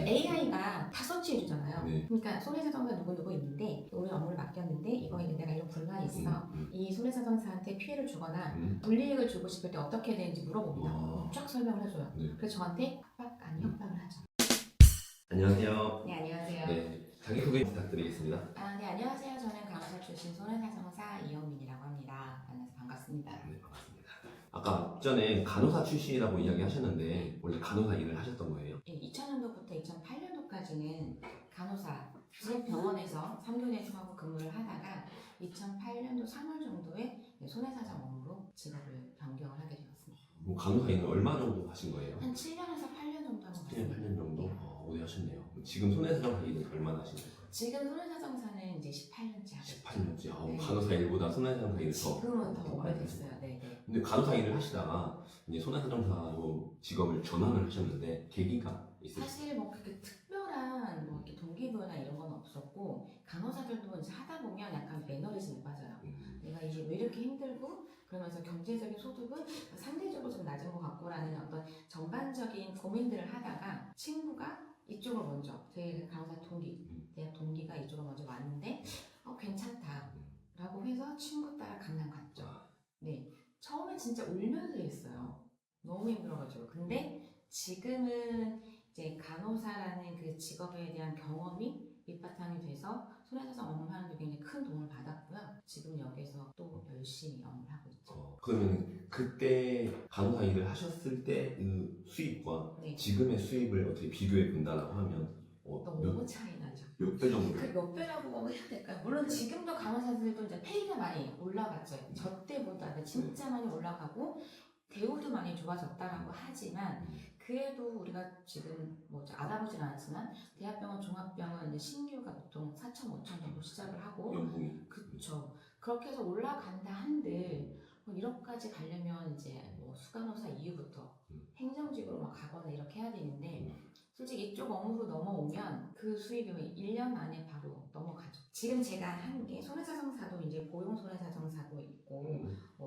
AI가 다 서치해주잖아요. 네. 그러니까 손해사정사 누구 있는데 우리 업무를 맡겼는데 이거 이제 내가 이런 불만이 있어. 이 손해사정사한테 피해를 주거나 불이익을 주고 싶을 때 어떻게 해야 되는지 물어봅니다. 쫙 설명을 해줘요. 네. 그래서 저한테 협박 아니 협박을 하죠. 안녕하세요. 네, 안녕하세요. 네, 자기소개 부탁드리겠습니다. 네, 안녕하세요. 저는 간호사 출신 손해사정사 이영민이라고 합니다. 만나서 반갑습니다. 네, 반갑습니다. 아까 앞전에 간호사 출신이라고 이야기하셨는데 원래 간호사 일을 하셨던 거예요? 2000년도부터 2008년도까지는 간호사 지역병원에서 3교대에서 하고 근무를 하다가 2008년도 3월 정도에 손해사정 업무로 직업을 변경을 하게 되었습니다. 뭐 간호사 일을 얼마 정도 하신 거예요? 한 7년에서 8년 정도 하고 7년, 있습니다. 8년 정도? 오래 하셨네요. 지금 손해사정사 일은 얼마나 하시는 거예요? 지금 손해사정사는 이제 18년째 하고 있어요. 18년째. 네. 간호사 일보다 손해사정사 일이 지금은 더 많이 오래됐어요. 하시네요. 네. 근데 간호사 일을 하시다가 이제 손해사정사로 직업을 전환을 하셨는데 계기가 있으세요? 사실 뭐 그렇게 특별한 뭐 이렇게 동기부여나 이런 건 없었고 간호사들도 이제 하다 보면 약간 매너리즘에 빠져요. 내가 이게 왜 이렇게 힘들고 그러면서 경제적인 소득은 상대적으로 좀 낮은 것 같고라는 어떤 전반적인 고민들을 하다가 친구가 이쪽으로 먼저 제 간호사 대학 동기가 이쪽으로 먼저 왔는데 괜찮다 라고 해서 친구 따라 강남 갔죠. 네, 처음에 진짜 울면서 했어요. 너무 힘들어가지고. 근데 지금은 이제 간호사라는 그 직업에 대한 경험이 밑바탕이 돼서 손해사정 업무하는 데 굉장히 큰 도움을 받았고요. 지금 여기서 또 열심히 업무를 하고 있죠. 그러면 그때 간호사 일을 하셨을 때 그 수입과 네. 지금의 수입을 어떻게 비교해 본다라고 하면 너무 차이 나죠. 몇 배 정도? 그 몇 배라고 해야 될까요? 물론 지금도 간호사들도 이제 페이가 많이 올라갔죠. 저 때보다 진짜 많이 올라가고 대우도 많이 좋아졌다라고 하지만 그래도 우리가 지금 뭐 알아보진 않았지만 대학병원, 종합병원 이제 신규가 보통 4천, 5천 정도 시작을 하고 연봉이 그쵸. 그렇게 해서 올라간다 한들 뭐 1억까지 가려면 이제 뭐 수간호사 이후부터 행정직으로 막 가거나 이렇게 해야 되는데 솔직히 이쪽 업무로 넘어오면 그 수입이 1년 안에 바로 넘어가죠. 지금 제가 한 게 손해사정사도 이제 보용 손해사정사도 있고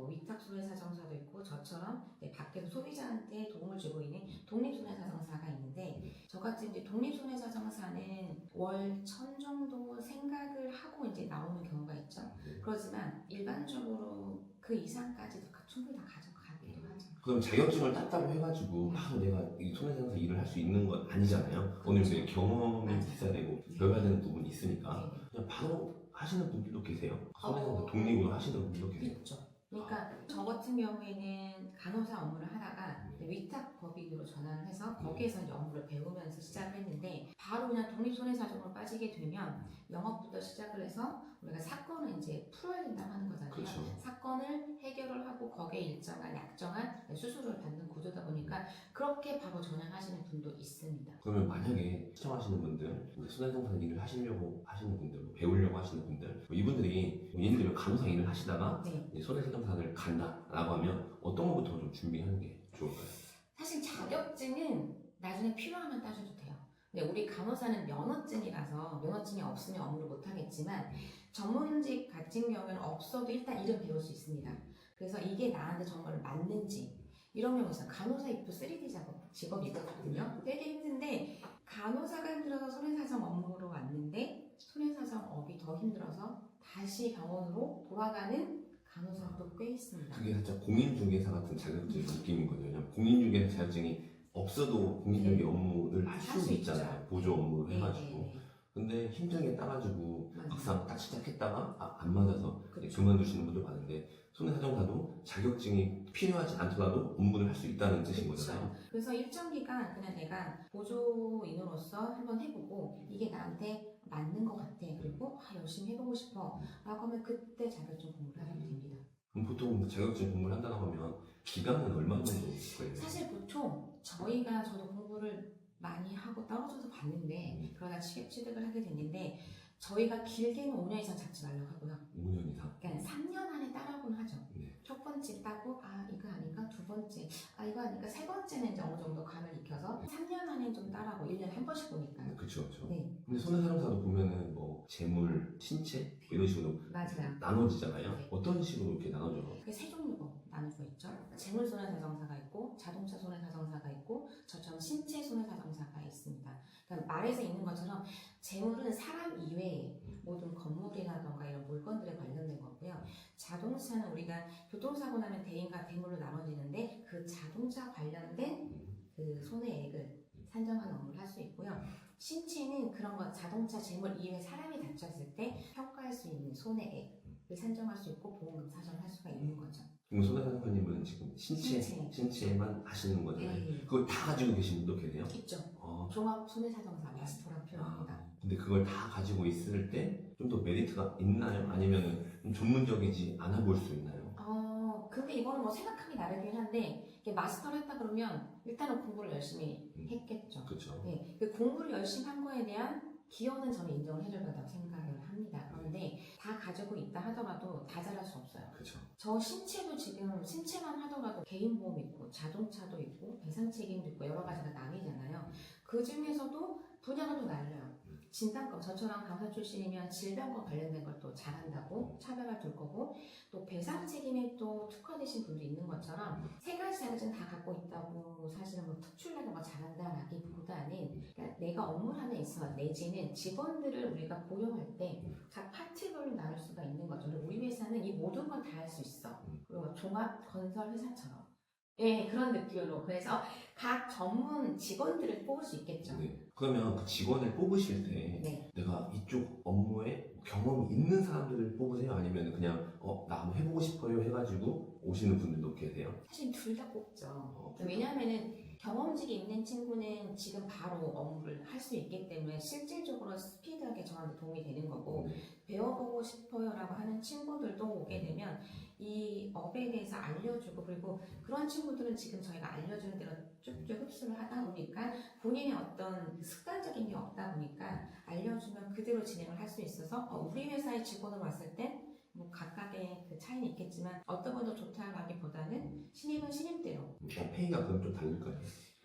위탁 손해사정사도 있고 저처럼 밖에서 소비자한테 도움을 주고 있는 독립 손해사정사가 있는데 저같이 이제 독립 손해사정사는 월 1,000 정도 생각을 하고 이제 나오는 경우가 있죠. 그렇지만 일반적으로 그 이상까지도 충분히 다 가져가기도 하죠. 그럼 자격증을 땄다고 해가지고 바로 내가 이 손해사정사 일을 할 수 있는 건 아니잖아요. 어느 정도 경험이 있어야 되고 배워야 되는 부분이 있으니까 그냥 바로 하시는 분들도 계세요. 손해사정사 독립으로 하시는 분들도 계세요. 있죠. 그러니까 저 같은 경우에는 간호사 업무를 하다가 위탁 법인으로 전환을 해서 거기에서 이제 업무를 배우면서 시작을 했는데 바로 그냥 독립손해사정으로 빠지게 되면 영업부터 시작을 해서 우리가 사건을 이제 풀어야 된다고 하는 거잖아요. 그렇죠. 사건을 해결을 하고 거기에 일정한 약정한 수수료를 받는 구조다 보니까 그렇게 바로 전환하시는 분도 있습니다. 그러면 만약에 시청하시는 분들, 손해사정사 일을 하시려고 하시는 분들, 배우려고 하시는 분들, 이분들이 예를 들면 간호사 일을 하시다가 손해사정사를 간다라고 하면 어떤 것부터 좀 준비하는 게 좋을까요? 사실 자격증은 나중에 필요하면 따셔도 돼요. 근데 우리 간호사는 면허증이라서 면허증이 없으면 업무를 못하겠지만 전문직 같은 경우는 없어도 일단 일은 배울 수 있습니다. 그래서 이게 나한테 정말 맞는지 이런 경우 있어요. 간호사 입도 3D 직업이 있거든요. 되게 힘든데 간호사가 힘들어서 손해사정 업무로 왔는데 손해사정업이 더 힘들어서 다시 병원으로 돌아가는 간호사도 꽤 있습니다. 그게 살짝 공인중개사 같은 자격증 느낌인 거죠. 왜냐면 공인중개사 자격증이 없어도 공인중개 업무를 할 수 있잖아요. 보조 업무로 해가지고. 근데 힘들게 따가지고 막상 딱 시작했다가 안 맞아서 그만두시는 분들 많은데 손해사정사도 자격증이 필요하지 않더라도 업무를 할 수 있다는 뜻인 거잖아요. 그래서 일정 기간 그냥 내가 보조인으로서 한번 해보고 이게 나한테 맞는 것 같아. 그리고 열심히 해보고 싶어 라고 하면 그때 자격증 공부를 하면 됩니다. 그럼 보통 자격증 공부를 한다고 하면 기간은 얼마 정도 걸려요? 사실 보통 저도 공부를 많이 하고 떨어져서 봤는데 그러다 취직을 하게 됐는데 저희가 길게는 5년 이상 잡지 말라고 하고요. 5년 이상? 그러니까 3년 안에 따라고는 하죠. 첫 번째 따고 이거 아닌가? 두 번째 이거 아닌가? 세 번째는 이제 어느 정도 감을 익혀서 3년 안에 좀 따라고 1년에 한 번씩 보니까요. 그렇죠. 네. 근데 손해사정사도 보면은 뭐 재물, 신체 이런 식으로 맞아요. 나눠지잖아요. 어떤 식으로 이렇게 나눠져요? 그게 세 종류고 나눌 수 있죠. 재물 손해사정사가 있고 자동차 손해사정사가 있고 저처럼 신체 손해사정사가 있습니다. 그러니까 말에서 있는 것처럼 재물은 사람 이외에 모든 건물이라던가 이런 물건들에 관련된 거고요. 자동차는 우리가 교통사고 나면 대인과 대물로 나눠지는데 그 자동차 관련된 그 손해액을 산정하는 업무를 할 수 있고요. 신체는 그런 것 자동차 재물 이외에 사람이 다쳤을 때 평가할 수 있는 손해액을 산정할 수 있고 보험금 사정을 할 수가 있는 거죠. 그럼 손해사정사님은 지금 신체만 하시는 거잖아요. 네. 그걸 다 가지고 계신 분도 계세요? 있죠. 아, 종합 손해사정사 마스터라고 표현합니다. 근데 그걸 다 가지고 있을 때 좀 더 메리트가 있나요? 아니면은 좀 전문적이지 않아 볼 수 있나요? 근데 이거는 뭐 생각하기 나름이긴 한데 이게 마스터를 했다 그러면 일단은 공부를 열심히 했겠죠. 그렇죠. 네, 그 공부를 열심히 한 거에 대한 기여는 저는 인정을 해줄 거라고 생각을 합니다. 그런데 다 가지고 있다 하더라도 다 잘할 수 없어요. 그렇죠. 저 신체도 지금 신체만 하더라도 개인보험 있고 자동차도 있고 배상 책임도 있고 여러 가지가 나뉘잖아요. 그 중에서도 분야가 또 날려요. 진단법, 저처럼 강사 출신이면 질병과 관련된 걸 또 잘한다고 차별화 둘 거고 또 배상 책임에 또 특화되신 분도 있는 것처럼 세 가지 자격증 다 갖고 있다고 사실은 뭐 특출나게 뭐 잘한다라기보다는 그러니까 내가 업무하는 있어 내지는 직원들을 우리가 고용할 때 각 파트별로 나눌 수가 있는 거죠. 그리고 우리 회사는 이 모든 걸 다 할 수 있어. 그리고 종합 건설 회사처럼. 예, 그런 느낌으로. 그래서 각 전문 직원들을 뽑을 수 있겠죠. 네. 그러면 그 직원을 뽑으실 때 네. 내가 이쪽 업무에 경험이 있는 사람들을 뽑으세요? 아니면 그냥 나 한번 해보고 싶어요 해가지고 오시는 분들도 계세요? 사실 둘 다 뽑죠. 왜냐하면은 경험직이 있는 친구는 지금 바로 업무를 할 수 있기 때문에 실질적으로 스피드하게 저한테 도움이 되는 거고 배워보고 싶어요라고 하는 친구들도 오게 되면 이 업에 대해서 알려주고 그리고 그런 친구들은 지금 저희가 알려주는 대로 쭉쭉 흡수를 하다 보니까 본인의 어떤 습관적인 게 없다 보니까 알려주면 그대로 진행을 할 수 있어서 우리 회사의 직원으로 왔을 때 뭐 각각의 그 차이는 있겠지만 어떤 건 더 좋다라기보다는 신입은 신입대로. 페이가 그럼 좀 다를까요?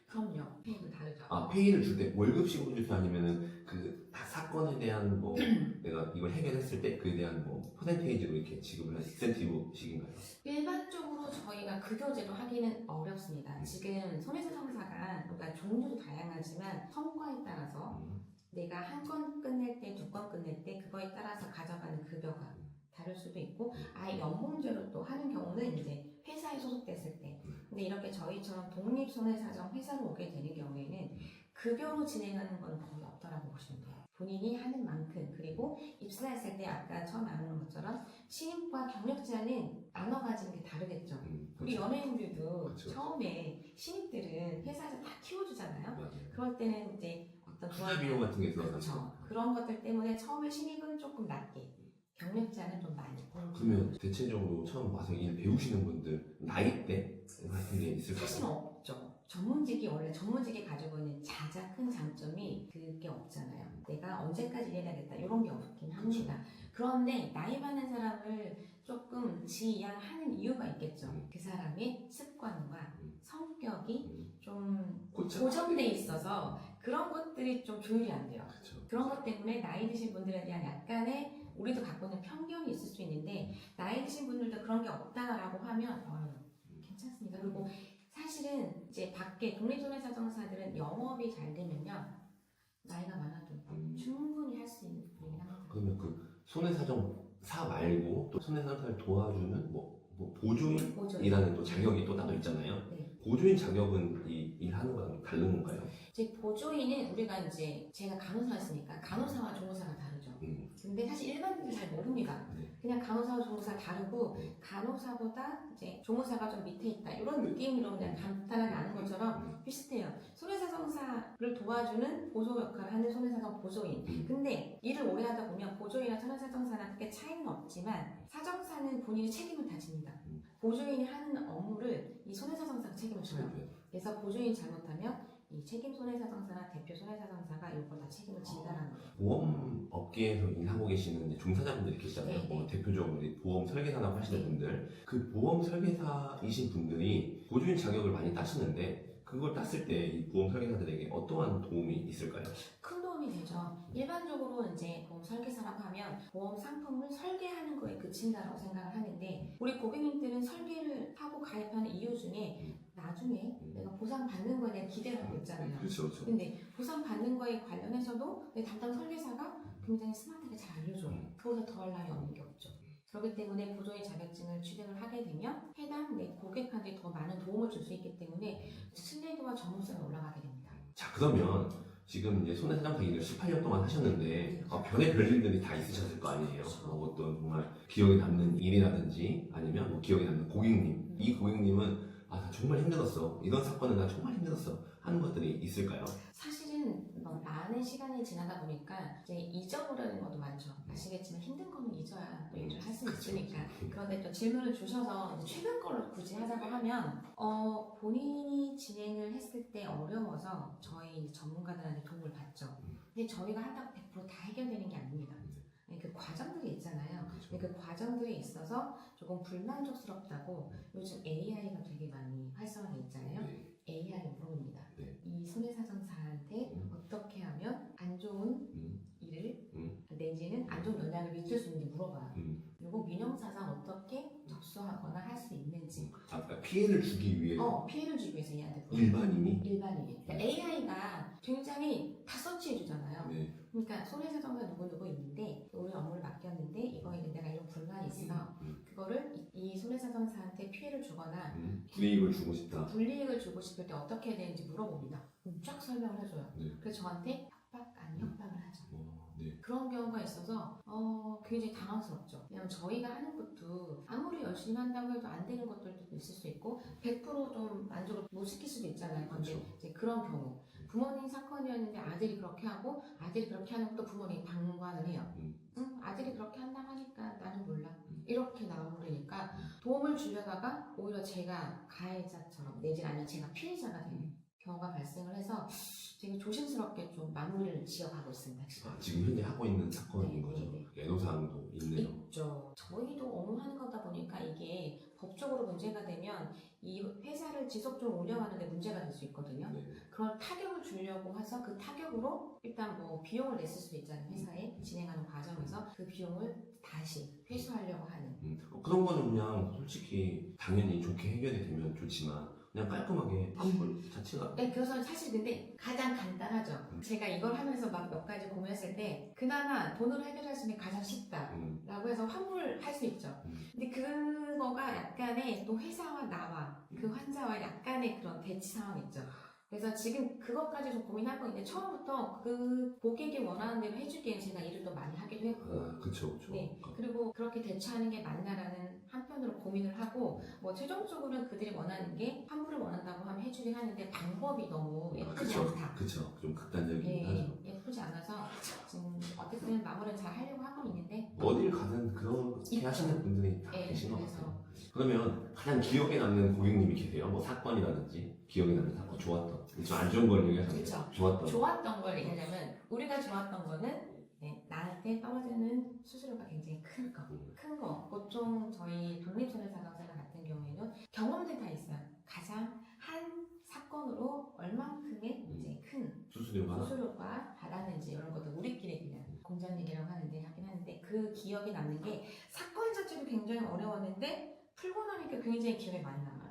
그럼요. 페이도 다르죠. 페이를 줄 때 월급식으로 주세요? 아니면은 그 사건에 대한 뭐 내가 이걸 해결했을 때 그에 대한 뭐 퍼센테이지로 이렇게 지급을 하는 인센티브식인가요? 일반적으로 저희가 급여제도 하기는 어렵습니다. 지금 손해배상사가 그러니까 종류도 다양하지만 성과에 따라서 내가 한 건 끝낼 때, 두 건 끝낼 때 그거에 따라서 가져가는 급여가 다를 수도 있고 아예 연봉제로 또 하는 경우는 이제 회사에 소속됐을 때 근데 이렇게 저희처럼 독립손해사정 회사로 오게 되는 경우에는 급여로 진행하는 건 거의 없다라고 보시면 돼요. 본인이 하는 만큼 그리고 입사했을 때 아까 처음 나누는 것처럼 신입과 경력자는 나눠 가지는 게 다르겠죠. 우리 연예인들도 그렇죠. 처음에 신입들은 회사에서 다 키워주잖아요. 맞아요. 그럴 때는 이제 어떤 투자 비용 같은 게 들어가죠. 그렇죠. 그런 것들 때문에 처음에 신입은 조금 낮게 경력자는 좀 많이. 그러면 대체적으로 처음 와서 일 배우시는 분들 나이대 같은 게 있을까요? 사실은 없죠. 전문직이 원래 전문직이 가지고 있는 가장 큰 장점이 그게 없잖아요. 내가 언제까지 일해야겠다 이런 게 없긴 합니다. 그런데 나이 많은 사람을 조금 지양하는 이유가 있겠죠. 그 사람의 습관과 성격이 좀 고정돼 있어서 그런 것들이 좀 조율이 안 돼요. 그렇죠. 그런 것 때문에 나이 드신 분들에 대한 약간의 우리도 갖고 있는 편견이 있을 수 있는데 나이 드신 분들도 그런 게 없다라고 하면 괜찮습니다. 그리고 사실은 이제 밖에 독립손해사정사들은 영업이 잘 되면요 나이가 많아도 충분히 할 수 있는 분이긴 합니다. 그러면 그 손해사정사 말고 또 손해사정사를 도와주는 뭐 보조인이라는 또 자격이 또 따로 있잖아요. 네. 보조인 자격은 이 일하는 거랑 다른 건가요? 이제 보조인은 우리가 이제 제가 간호사였으니까 간호사와 조무사가 다르죠. 근데 사실 일반인들 잘 모릅니다. 네. 그냥 간호사와 조무사 다르고 간호사보다 이제 조무사가 좀 밑에 있다 이런 느낌으로 그냥 간단하게 아는 것처럼 비슷해요. 손해사정사를 도와주는 보조 역할을 하는 손해사정 보조인. 근데 일을 오래 하다 보면 보조인이나 손해사정사나 크게 차이는 없지만 사정사는 본인이 책임을 다 집니다. 보조인이 하는 업무를 이 손해사정사가 책임을 져요. 그래서 보조인이 잘못하면 이 책임 손해사정사나 대표 손해사정사가 이걸 다 책임을 진다라는 거예요. 보험 업계에서 일하고 계시는 이제 종사자분들이 계시잖아요. 네, 뭐 네. 대표적으로 이 보험 설계사나 하시는 네. 분들, 그 보험 설계사이신 분들이 보조인 자격을 많이 따시는데 그걸 땄을 때 이 보험 설계사들에게 어떠한 도움이 있을까요? 큰 도움이 되죠. 일반적으로 이제 보험 설계사라고 하면 보험 상품을 설계하는 거에 그친다라고 생각을 하는데 우리 고객님들은 설계를 하고 가입하는 이유 중에 나중에 내가 보상받는 거에 대한 기대를 하고 있잖아요. 그렇죠, 그렇죠. 근데 보상받는 거에 관련해서도 내 담당 설계사가 굉장히 스마트하게 잘 알려줘요. 그거보다 더할 나위 없는 게 없죠. 그렇기 때문에 보조인 자격증을 취득을 하게 되면 해당 내 고객한테 더 많은 도움을 줄 수 있기 때문에 신뢰도와 전문성이 올라가게 됩니다. 자, 그러면 지금 이제 손해사정사 일을 18년 동안 하셨는데 별의 별일들이 다 있으셨을 거 아니에요. 뭐 어떤 정말 기억에 남는 일이라든지 아니면 뭐 기억에 남는 고객님. 이 고객님은 나 정말 힘들었어. 이런 사건은 나 정말 힘들었어. 하는 것들이 있을까요? 사실은 많은 시간이 지나다 보니까 이제 잊어버리는 것도 많죠. 아시겠지만 힘든 거는 잊어야 또 일을 할 수 있으니까. 그런데 또 질문을 주셔서 이제 최근 거를 굳이 하자고 하면 본인이 진행을 했을 때 어려워서 저희 전문가들한테 도움을 받죠. 근데 저희가 한다고 100% 다 해결되는 게 아닙니다. 그 과정들이 있잖아요. 근데 그 과정들이 있어서 조금 불만족스럽다고 요즘 AI가 되게 많이 활성화되어 있잖아요. AI를 물어봅니다. 이 손해사정사한테 어떻게 하면 안 좋은 일을 내지는 안 좋은 영향을 미칠 수 있는지 물어봐요. 그리고 민영사상 어떻게 접수하거나 할 수 있는지. 그러니까 피해를 주기 위해서? 피해를 주기 위해서 얘한테 물어봐요. 일반인이? 일반인이. 그러니까 AI가 굉장히 다 서치해주잖아요. 그러니까 손해사정사 누구누구 있는데 우리 업무를 맡겼는데 이거 이제 내가 이런 불만이 있어. 그거를 이 손해사정사한테 피해를 주거나 불이익을 주고 싶다. 불이익을 주고 싶을 때 어떻게 해야 되는지 물어봅니다. 쫙 설명을 해줘요. 그래서 저한테 협박 아닌 협박을 하죠. 그런 경우가 있어서 굉장히 당황스럽죠. 왜냐면 저희가 하는 것도 아무리 열심히 한다고 해도 안 되는 것들도 있을 수 있고 100%좀 만족을 못 시킬 수도 있잖아요. 근데 이제 그런 경우 부모님 사건이었는데 아들이 그렇게 하고 아들이 그렇게 하는 것도 부모님이 방관을 해요. 아들이 그렇게 한다고 하니까 나는 몰라. 이렇게 나오니까 도움을 주려다가 오히려 제가 가해자처럼 내지는 아니면 제가 피해자가 되는 경우가 발생을 해서 되게 조심스럽게 좀 마무리를 지어가고 있습니다. 지금 현재 하고 있는 사건인 거죠? 애로사항도 있네요. 있죠. 저희도 업무하는 거다 보니까 이게 법적으로 문제가 되면 이 회사를 지속적으로 운영하는 데 문제가 될 수 있거든요. 그런 타격을 주려고 해서 그 타격으로 일단 뭐 비용을 냈을 수도 있잖아요. 회사에 진행하는 과정에서 그 비용을 다시 회수하려고 하는. 그런 거는 그냥 솔직히 당연히 좋게 해결이 되면 좋지만 그냥 깔끔하게 환불 자체가. 네, 그래서 사실 근데 가장 간단하죠. 제가 이걸 하면서 막 몇 가지 고민했을 때 그나마 돈으로 해결할 수 있는 게 가장 쉽다라고 해서 환불할 수 있죠. 근데 그거가 약간의 또 회사와 나와 그 환자와 약간의 그런 대치 상황이 있죠. 그래서 지금 그것까지 좀 고민하고 있는데 처음부터 그 고객이 원하는 대로 해주기엔 제가 일을 또 많이 하기도 했고 그쵸. 네, 그리고 그렇게 대처하는 게 맞나라는 한편으로 고민을 하고 뭐 최종적으로는 그들이 원하는 게 환불을 원한다고 하면 해주긴 하는데 방법이 너무 예쁘지 않다. 그쵸. 좀 극단적이긴 하죠. 예쁘지 않아서 지금 어쨌든 마무리를 잘 하려고 하고 있는데 어딜 가든 그렇게 하시는 분들이 다 계신 것 그래서. 같아요. 그러면 가장 기억에 남는 고객님이 계세요? 뭐 사건이라든지 기억에 남는 사건, 좋았던, 좀 안 좋은 걸 얘기하셨는데 좋았던 걸 얘기하자면 우리가 좋았던 거는 나한테 떨어지는 수수료가 굉장히 큰 거. 보통 저희 독립손해사정사 같은 경우에는 경험들 다 있어요. 가장 한 사건으로 얼만큼의 이제 큰 수수료가 받았는지 이런 것도 우리끼리 그냥 공장 얘기라고 하는데 하긴 하는데 그 기억이 남는 게 사건 자체도 굉장히 어려웠는데 풀고 나니까 굉장히 기억에 많이 남아요.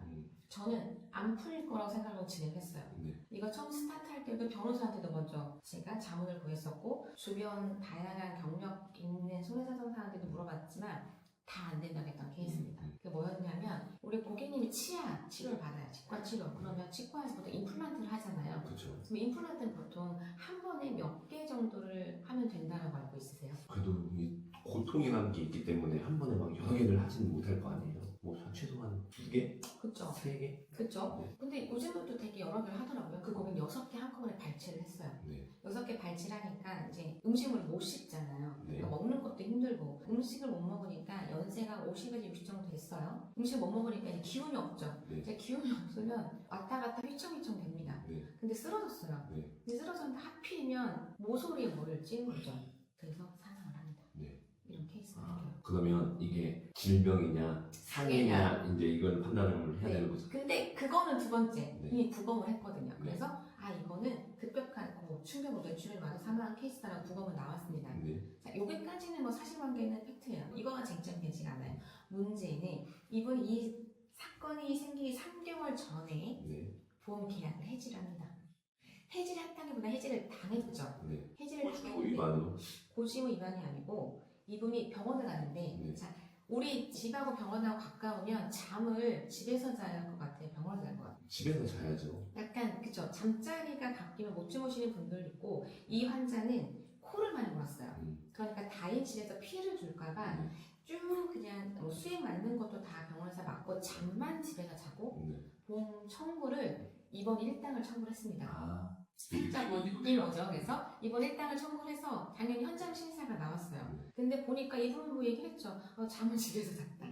저는 안 풀릴 거라고 생각하고 진행했어요. 이거 처음 스타트할 때도 변호사한테도 먼저 제가 자문을 구했었고 주변 다양한 경력 있는 손해사정사한테도 물어봤지만 다 안 된다고 했던 케이스입니다. 그게 뭐였냐면 우리 고객님이 치아 치료를 받아요. 치과 치료. 그러면 치과에서 보통 임플란트를 하잖아요. 그렇죠. 그럼 임플란트는 보통 한 번에 몇 개 정도를 하면 된다고 알고 있으세요? 그래도 이 고통이라는 게 있기 때문에 한 번에 막 여러 개를 하지는 못할 거 아니에요. 뭐 최소한 2개? 그쵸. 3개? 그쵸. 근데 요즘은 또 되게 여러 개를 하더라고요. 그 고객 6개 한꺼번에 발치를 했어요. 6개 발치하니까 이제 음식을 못 씹잖아요. 그러니까 먹는 것도 힘들고 음식을 못 먹으니까 연세가 50에서 60 정도 됐어요. 음식을 못 먹으니까 이제 기운이 없죠. 이제 기운이 없으면 왔다 갔다 휘청휘청 됩니다. 근데 쓰러졌어요. 근데 쓰러졌는데 하필이면 모서리에 뭐를 찌는 거죠. 그래서 사망을 합니다. 이런 케이스가 생겨요. 그러면 이게 질병이냐 상해냐 이제 이걸 판단을 해야 되는 거죠. 근데 그거는 두 번째 이미 부검을 했거든요. 그래서 아 이거는 급격한 충격 뇌출혈 와서 사망한 케이스다라고 부검은 나왔습니다. 네. 자, 여기까지는 뭐 사실관계는 팩트예요. 이거가 쟁점되지가 않아요. 문제는 이분이 이 사건이 생기기 3개월 전에 네. 보험 계약을 해지를 합니다. 해지를 했다기보다 해지를 당했죠. 네. 해지를 고지모 당했는데 위반으로. 고지모 위반이 아니고 이분이 병원을 가는데 네. 자, 우리 집하고 병원하고 가까우면 잠을 집에서 자야 할 것 같아요. 병원에서 잘 것 같아요. 집에서 자야죠. 약간 그쵸. 잠자리가 바뀌면 못 주무시는 분들 있고 이 환자는 코를 많이 골았어요. 그러니까 다인실에서 피해를 줄까봐 쭉 그냥 뭐 수액 맞는 것도 다 병원에서 맞고 잠만 집에서 자고 네. 보험 청구를 이번 일당을 청구를 했습니다. 아. 살짝 뭐 느낌 오죠. 그래서 이번 일당을 청구를 해서 당연히 현장 심사가 나왔어요. 근데 보니까 이분은 뭐 얘기를 했죠. 잠은 집에서 잤다.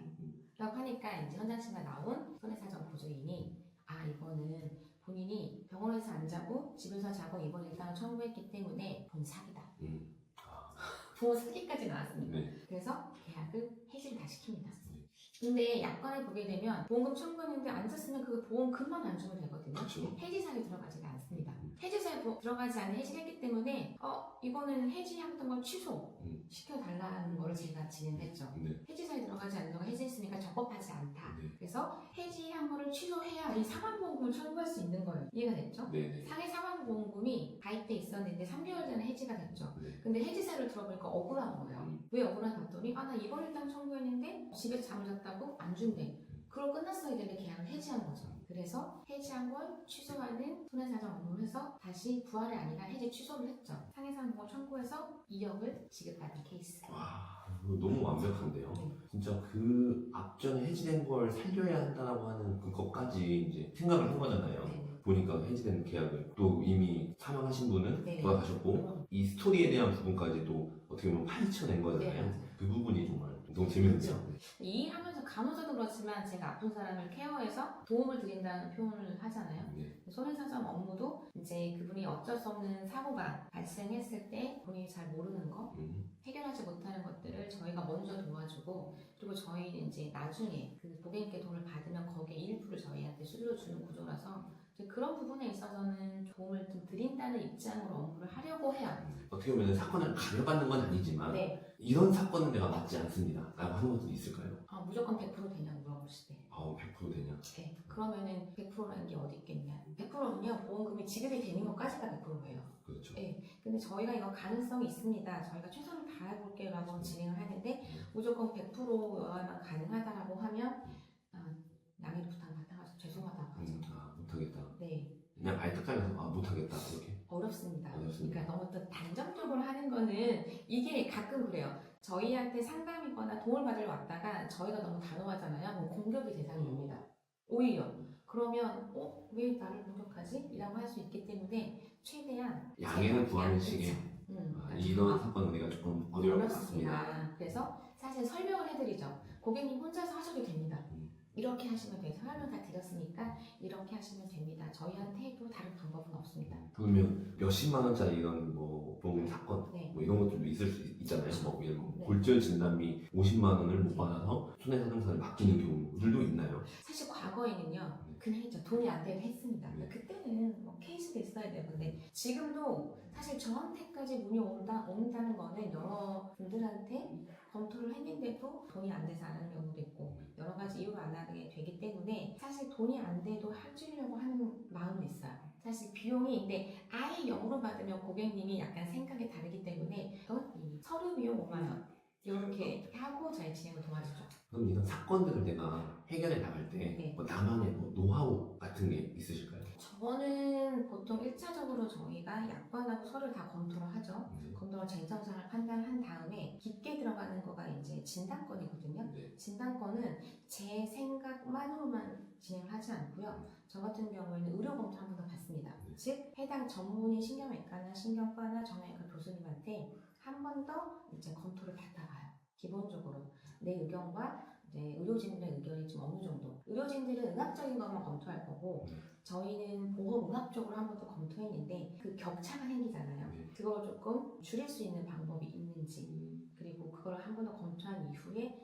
라고 하니까 이제 현장 심사 나온 손해사정 보조인이 아 이거는 본인이 병원에서 안 자고 집에서 자고 이번 일당을 청구했기 때문에 본 사기다. 부모 사기까지 나왔습니다. 네. 그래서 계약을 해지를 다 시킵니다. 근데 약관을 보게 되면 보험금 청구했는데 안 잤으면 그 보험금만 안 주면 되거든요. 그렇죠. 해지사에 들어가지가 않습니다. 해지사에 들어가지 않은 해지를 했기 때문에 이거는 해지했던 걸 취소시켜달라는 거를 제가 진행했죠. 네. 해지사에 들어가지 않는 거 해지했으니까 적법하지 않다. 네. 그래서 해지한 거를 취소해야 이 사망보험금을 청구할 수 있는 거예요. 이해가 됐죠? 네. 상해 사망보험금이 가입돼 있었는데 3개월 전에 해지가 됐죠. 네. 근데 해지사를 들어보니까 억울한 거예요. 왜 억울한지 봤더니 나 이번 일당 청구했는데 집에서 잠을 잤다고 안 준대. 그걸 끝났어야 되는데 계약을 해지한 거죠. 그래서 해지한 걸 취소하는 손해사정 업무를 해서 다시 부활이 아니라 해지 취소를 했죠. 상해사망보험 청구해서 2억을 지급받은 케이스. 와, 이거 너무 완벽한데요. 네. 진짜 그 앞전에 해지된 걸 살려야 한다라고 하는 그것까지 이제 생각을 한 거잖아요. 네. 보니까 해지된 계약을 또 이미 사망하신 분은 네. 돌아가셨고 이 스토리에 대한 부분까지 또 어떻게 보면 파헤쳐낸 거잖아요. 네, 맞아요. 그 부분이 정말 너무 재밌는데요. 이 일하면서 간호사도 그렇지만 제가 아픈 사람을 케어해서 도움을 드린다는 표현을 하잖아요. 네. 손해사정 업무도 이제 그분이 어쩔 수 없는 사고가 발생했을 때 본인이 잘 모르는 거 해결하지 못하는 것들을 저희가 먼저 도와주고 그리고 저희는 이제 나중에 그 고객님께 돈을 받으면 거기에 일부를 저희한테 수수료 주는 구조라서 이제 그런 부분에 있어서는 도움을 좀 드린다는 입장으로 업무를 하려고 해요. 어떻게 보면 사건을 가려받는 건 아니지만 네. 이런 사건은 내가 맞지 않습니다 라고 하는 것도 있을까요? 무조건 100% 되냐고 물어보실 때 100% 되냐? 네. 그러면은 100%라는 게 어디 있겠냐 100%는요 보험금이 지급이 되는 것까지가 100%예요. 그렇죠. 네. 근데 저희가 이거 가능성이 있습니다. 저희가 최선을 다해볼게요 라고 진행을 하는데 무조건 100%여야만 가능하다라고 하면 양해를 부탁받아가지고 죄송하다고 하죠. 못하겠다. 네. 그냥 아예 딱 잘라서 못하겠다 이렇게. 어렵습니다. 어렵습니다. 그러니까 너무 또 단정적으로 하는 거는 이게 가끔 그래요. 저희한테 상담이거나 도움을 받으러 왔다가 저희가 너무 단호하잖아요. 그럼 공격의 대상이 옵니다. 오히려. 그러면 왜 나를 공격하지? 이라고 할 수 있기 때문에 최대한 양해를 구하는 식의 이런 사건은 우리가 조금 어려울 것 같습니다. 어렵습니다. 그래서 사실 설명을 해드리죠. 고객님 혼자서 하셔도 됩니다. 이렇게 하시면 돼요. 설명 다 드렸으니까 이렇게 하시면 됩니다. 저희한테도 다른 방법은 없습니다. 그러면 몇십만 원짜리 이런 뭐 보험 사건 네. 뭐 이런 것들도 있을 수 있잖아요. 뭐 이런 뭐 네. 골절 진단비 50만 원을 못 받아서 손해사정사를 맡기는 경우들도 있나요? 사실 과거에는요 그냥 했죠. 돈이 안 되면 했습니다. 그때는 뭐 케이스도 있어야 되는데 지금도 사실 저한테까지 문이 온다는 거는 여러 분들한테 검토를 했는데도 돈이 안 돼서 안 하는 경우도 있고 여러 가지 이유로 안 하게 되기 때문에 사실 돈이 안 돼도 해주려고 하는 마음은 있어요. 사실 비용이 근데 아예 0으로 받으면 고객님이 약간 생각이 다르기 때문에 이 서류 비용 5만 원 이렇게 하고 저희 진행을 도와주죠. 그럼 이런 사건들을 내가 해결해 나갈 때 네. 뭐 나만의 뭐 노하우 같은 게 있으실까요? 저는 보통 1차적으로 저희가 약관하고 서류를 다 검토를 하죠. 검토를 쟁점상을 판단한 다음에 깊게 들어가는 거가 이제 진단건이거든요. 진단건은 제 생각만으로만 진행을 하지 않고요. 저 같은 경우에는 의료 검토 한 번 더 받습니다. 즉 해당 전문의 신경외과나 신경과나 정형외과 교수님한테 한 번 더 이제 검토를 받아봐요. 기본적으로 내 의견과 이제 의료진들의 의견이 좀 어느 정도. 의료진들은 의학적인 것만 검토할 거고 저희는 보험의학적으로 한 번 더 검토했는데 그 격차가 생기잖아요. 네. 그걸 조금 줄일 수 있는 방법이 있는지 그리고 그걸 한 번 더 검토한 이후에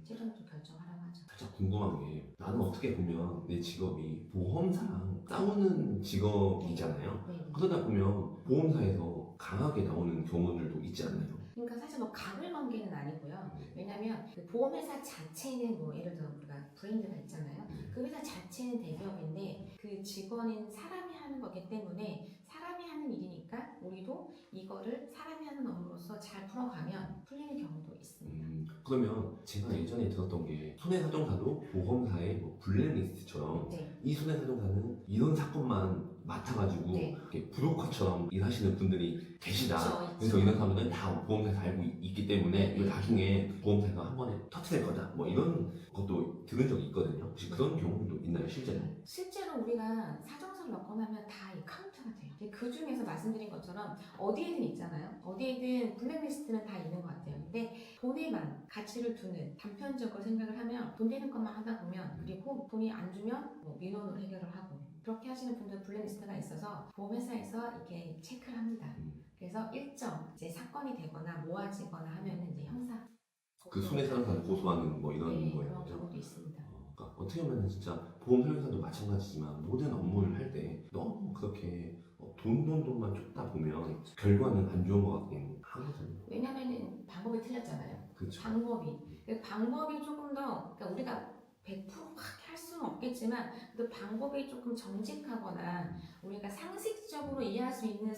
최종적으로 결정하라고 하죠. 살짝 궁금한 게 나는 어떻게 보면 내 직업이 보험사랑 싸우는 직업이잖아요. 네. 그러다 보면 보험사에서 강하게 나오는 경우들도 있지 않나요? 그러니까 사실 뭐 갑을 관계는 아니고요. 네. 왜냐하면 그 보험회사 자체는 뭐 예를 들어 우리가 브랜드가 있잖아요. 네. 그 회사 자체는 대기업인데 그 직원인 사람이 하는 거기 때문에 사람이 하는 일이니까 우리도 이거를 사람이 하는 업무로서 잘 풀어가면 풀리는 경우도 있습니다. 그러면 제가 예전에 들었던 게 손해사정사도 보험사의 뭐 블랙리스트처럼 네. 이 손해사정사는 이런 사건만 맡아가지고 네. 이렇게 브로커처럼 일하시는 분들이 계시다. 있죠, 그래서 있죠. 이런 사람들은 다 보험사에서 알고 있기 때문에 이거 네. 나중에 보험사가 한 번에 터트릴 거다. 뭐 이런 것도 들은 적이 있거든요. 혹시 그런 경우도 있나요, 실제로? 실제로 우리가 사정서를 넣고 나면 다 이 카운트가 돼요. 그 중에서 말씀드린 것처럼 어디에든 있잖아요. 어디에든 블랙리스트는 다 있는 것 같아요. 근데 돈에만 가치를 두는 단편적으로 생각을 하면 돈 되는 것만 하다 보면 그리고 돈이 안 주면 뭐 민원으로 해결을 하고 그렇게 하시는 분들은 블랙리스트가 있어서 보험회사에서 이렇게 체크를 합니다. 그래서 일정 이제 사건이 되거나 모아지거나 하면은 이제 형사 그 손해사정사를 고소하는 뭐 이런 네, 거예요. 그런 그죠? 경우도 있습니다. 그러니까 어떻게 보면 진짜 보험 설계사도 마찬가지지만 모든 업무를 할 때 너무 그렇게 돈만 쫓다 보면 결과는 안 좋은 것 같긴 하거든요. 왜냐면은 방법이 틀렸잖아요. 그렇죠. 방법이 조금 더 그러니까 우리가 100% 확 할 수는 없겠지만 그 방법이 조금 정직하거나 우리가 상식적으로 이해할 수 있는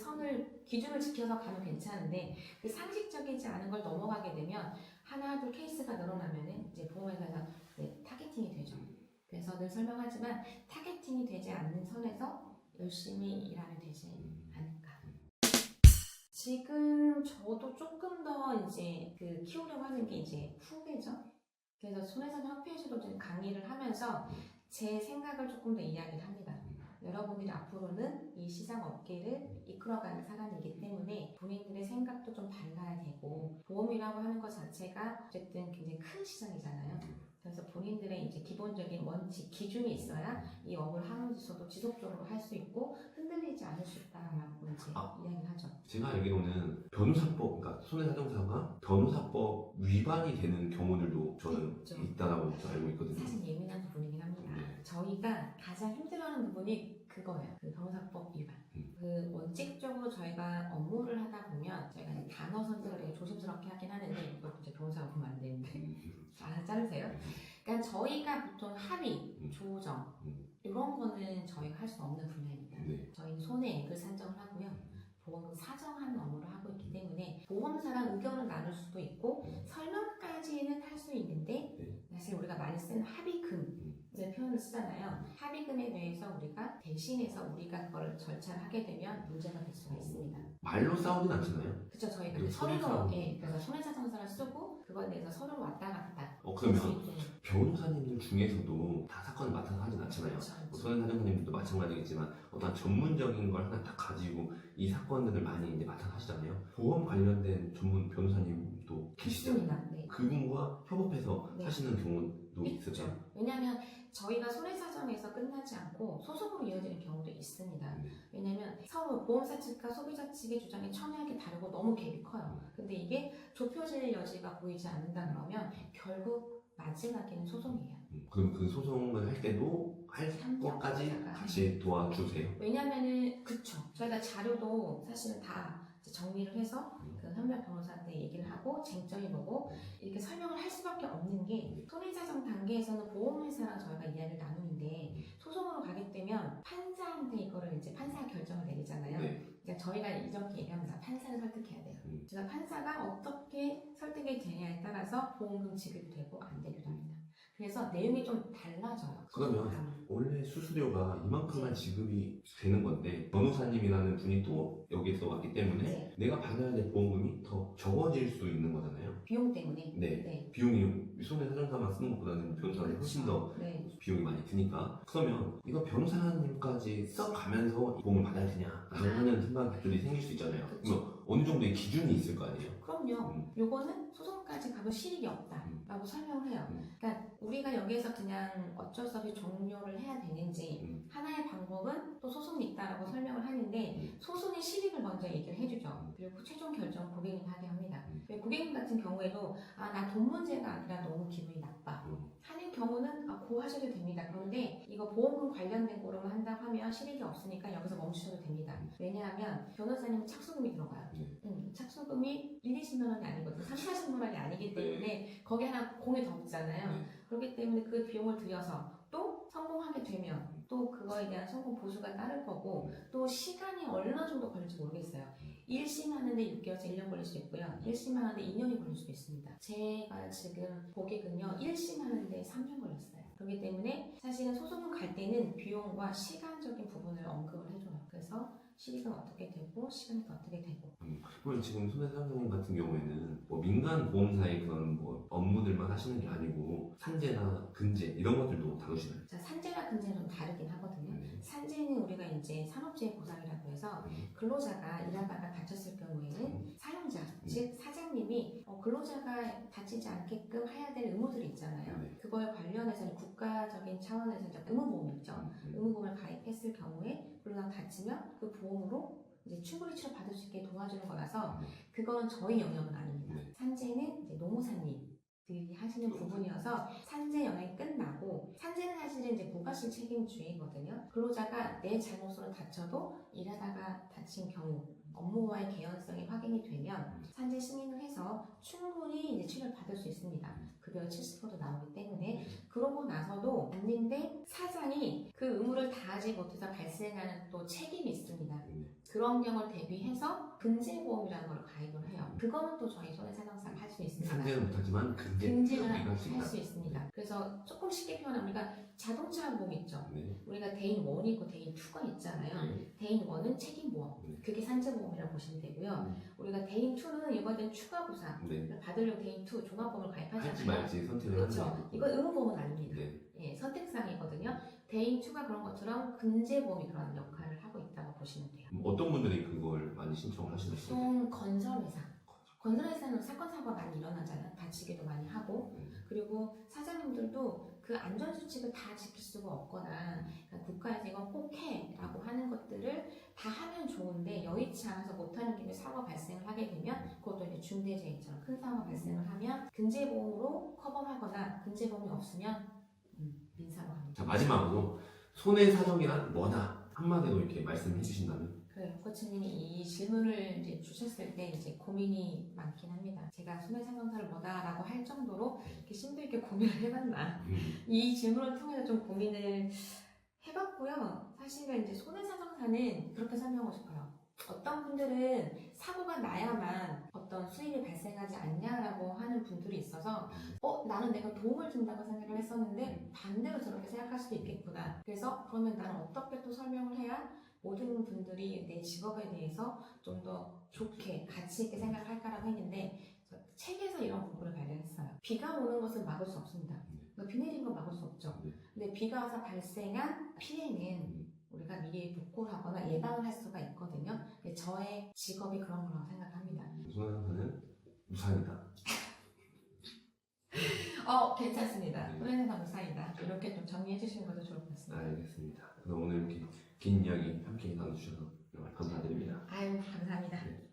기준을 지켜서 가면 괜찮은데 그 상식적이지 않은 걸 넘어가게 되면 하나 둘 케이스가 늘어나면은 이제 보험회사에서 타겟팅이 되죠. 그래서 늘 설명하지만 타겟팅이 되지 않는 선에서 열심히 일하면 되지 않을까. 지금 저도 조금 더 이제 그 키우려고 하는 게 이제 후배죠. 그래서 손해사정학회에서도 지금 강의를 하면서 제 생각을 조금 더 이야기를 합니다. 여러분들이 앞으로는 이 시장 업계를 이끌어가는 사람이기 때문에 본인들의 생각도 좀 달라야 되고 보험이라고 하는 것 자체가 어쨌든 굉장히 큰 시장이잖아요. 그래서 본인들의 이제 기본적인 원칙, 기준이 있어야 이 업을 하면서도 지속적으로 할 수 있고 흔들리지 않을 수 있다라고 이제 이야기를 하죠. 제가 알기로는 변호사법, 그러니까 손해사정사가 변호사법 위반이 되는 경우들도 저는 있죠. 있다라고 알고 있거든요. 사실 예민한 부분이긴 합니다. 네. 저희가 가장 힘들어하는 부분이 그거예요. 그 변호사법 위반. 그 원칙적으로 저희가 업무를 하다 보면 저희가 이제 단어 선택을 되게 조심스럽게 하긴 하는데 이걸 이제 변호사가 보면 안 되는데 자르세요. 그러니까 저희가 보통 합의, 조정 이런 거는 저희가 할 수 없는 분야입니다. 네. 저희는 손해액을 산정을 하고요. 보험 사정하는 업무를 하고 있기 때문에 보험사랑 의견을 나눌 수도 있고 설명까지는 할 수 있는데 사실 우리가 많이 쓰는 합의금의 표현을 쓰잖아요. 합의금에 대해서 우리가 대신해서 우리가 그걸 절차를 하게 되면 문제가 될 수가 있습니다. 말로 싸우진 않잖아요. 그렇죠. 저희가 그 서류로 그래서 손해사정사를 쓰고 그거에 대해서 서류로 왔다 갔다 그러면 할수 있게. 변호사님들 중에서도 다 사건을 맡아서 하진 않잖아요. 그렇죠. 손해사정사님들도 마찬가지겠지만 어떤 전문적인 걸 하나 딱 가지고 이 사건들을 많이 이제 맡아서 하시잖아요. 보험 관련된 전문 변호사님도 계시잖아요. 있습니다. 네. 그분과 협업해서 네. 하시는 경우도 있을까요? 있죠. 왜냐하면 저희가 손해사정에서 끝나지 않고 소송으로 이어지는 경우도 있습니다. 왜냐하면 서로 보험사 측과 소비자 측의 주장이 첨예하게 다르고 너무 갭이 커요. 근데 이게 좁혀질 여지가 보이지 않는다 그러면 결국 마지막에는 소송이에요. 그럼 그 소송을 할 때도 할 것까지 같이 도와주세요? 왜냐면은 그쵸. 저희가 자료도 사실은 다 이제 정리를 해서 그 현명 변호사한테 얘기를 하고 쟁점이 뭐고 이렇게 설명을 할 수밖에 없는 게 손해사정 단계에서는 보험회사랑 저희가 이야기를 나누는데 소송으로 가게 되면 판사한테 이거를 이제 판사가 결정을 내리잖아요. 그러니까 저희가 이렇게 얘기합니다. 판사를 설득해야 돼요. 제가 판사가 어떻게 설득이 되냐에 따라서 보험금 지급이 되고 안 되기도 합니다. 그래서 내용이 좀 달라져요. 그러면 원래 수수료가 이만큼만 지급이 되는 건데 변호사님이라는 분이 또 여기서 왔기 때문에 내가 받아야 될 보험금이 더 적어질 수 있는 거잖아요. 비용 때문에. 네. 비용이 손해사정사만 쓰는 것보다는 변호사는 훨씬 더 비용이 많이 드니까. 그러면 이거 변호사님까지 써가면서 보험을 받아야 되냐 하는 생각들이 생길 수 있잖아요. 그러면 어느 정도의 기준이 있을 거 아니에요? 그럼요. 요거는 소송까지 가도 실익이 없다라고 설명을 해요. 그러니까 우리가 여기에서 그냥 어쩔 수 없이 종료를 해야 되는지 하나의 방법은 또 소송이 있다라고 설명을 하는데 소송의 실익을 먼저 얘기를 해주죠. 그리고 최종 결정은 고객님이 하게 합니다. 왜 고객님 같은 경우에도 나 돈 문제가 아니라 너무 기분이 나빠 하는 경우는 고하셔도 됩니다. 그런데 이거 보험금 관련된 거로만 한다고 하면 실익이 없으니까 여기서 멈추셔도 됩니다. 왜냐하면 변호사님은 착수금이 들어가요. 착수금이 1, 20만 원이 아니거든요. 3, 40만 원이 아니기 때문에 거기 하나 공이 더 없잖아요. 그렇기 때문에 그 비용을 들여서 또 성공하게 되면 또 그거에 대한 성공 보수가 따를 거고 또 시간이 얼마 정도 걸릴지 모르겠어요. 1심 하는데 6개월에서 1년 걸릴 수 있고요. 1심 하는데 2년이 걸릴 수도 있습니다. 제가 지금 고객은요 1심 하는데 3년 걸렸어요. 그렇기 때문에 사실은 소송을 갈 때는 비용과 시간적인 부분을 언급을 해줘요. 그래서 실익은 어떻게 되고 시간이 어떻게 되고. 그럼 지금 손해상사님 같은 경우에는 뭐 민간 보험사의 그런 뭐 업무들만 하시는 게 아니고 산재나 근재 이런 것들도 다루시나요? 자, 산재와 근재는 좀 다르긴 하거든요. 산재는 우리가 이제 산업재해 보상이라고 해서 근로자가 일하다가 다쳤을 경우에는 사용자, 즉 사장님이 근로자가 다치지 않게끔 해야 될 의무들이 있잖아요. 그거에 관련해서는 국가적인 차원에서 이제 의무보험이 있죠. 의무보험을 가입했을 경우에 근로자가 다치면 그 보험으로 이제 충분히 치료받을 수 있게 도와주는 거라서 그거는 저희 영역은 아닙니다. 산재는 이제 노무사님들이 하시는 부분이어서 산재 영역이 끝나고 산재는 사실은 이제 부가실 책임주의거든요. 근로자가 내 잘못으로 다쳐도 일하다가 다친 경우 업무와의 개연성이 확인이 되면 산재 승인을 해서 충분히 이제 치료를 받을 수 있습니다. 급여 70%도 나오기 때문에 그러고 나서도 왔는데 사장이 그 의무를 다하지 못해서 발생하는 또 책임이 있습니다. 그런 경우를 대비해서 근제보험이라는 걸 가입을 해요. 그거는 또 저희 손해사정사가 할 수 있습니다. 산재는 못하지만 근제는 할 수 있습니다. 그래서 조금 쉽게 표현하면 우리가 자동차 보험 있죠. 우리가 대인 1이 있고 대인 2가 있잖아요. 대인 1은 책임보험, 그게 산재보험이라고 보시면 되고요. 우리가 대인 2는 이거에 대한 추가 보상 받으려고 대인 2 종합보험을 가입하잖아요. 할지 말지 선택을 그렇죠. 하는 이건 의무보험은 아닙니다. 예, 선택사항이거든요. 대인 2가 그런 것처럼 근제보험이 그런 역할을 하고 있다고 보시면 돼요. 어떤 분들이 그걸 많이 신청을 하시는지? 보통 건설회사는 사건 사고가 많이 일어나잖아요. 다치기도 많이 하고 그리고 사장님들도 그 안전수칙을 다 지킬 수가 없거나 그러니까 국가에서 이건 꼭 해라고 하는 것들을 다 하면 좋은데 여의치 않아서 못하는 김에 사고가 발생을 하게 되면 그것도 이제 중대재해처럼 큰 사고가 발생을 하면 근제보험으로 커버하거나 근제보험이 없으면 민사로 합니다. 자, 마지막으로 손해사정이란 뭐다 한마디로 이렇게 말씀해 주신다면? 그래요. 코치님이 이 질문을 이제 주셨을 때 이제 고민이 많긴 합니다. 제가 손해상담사를 뭐다라고 할 정도로 이렇게 심도 있게 고민을 해봤나. 이 질문을 통해서 좀 고민을 해봤고요. 사실은 이제 손해상담사는 그렇게 설명하고 싶어요. 어떤 분들은 사고가 나야만 어떤 수입이 발생하지 않냐라고 하는 분들이 있어서 나는 내가 도움을 준다고 생각을 했었는데 반대로 저렇게 생각할 수도 있겠구나. 그래서 그러면 나는 어떻게 또 설명을 해야 모든 분들이 내 직업에 대해서 좀 더 좋게 가치 있게 생각할까라고 했는데 책에서 이런 부분을 발견했어요. 비가 오는 것은 막을 수 없습니다. 비 내리는 건 막을 수 없죠. 근데 비가 와서 발생한 피해는 우리가 미리 복구를 하거나 예방을 할 수가 있거든요. 근데 저의 직업이 그런 거라고 생각합니다. 손해상사는 우산이다. 괜찮습니다. 손해상사 우산이다. 이렇게 좀 정리해 주시는 것도 좋을 것 같습니다. 알겠습니다. 그럼 오늘 이렇게 긴 이야기 함께 나눠주셔서 정말 감사드립니다. 아유, 감사합니다. 네.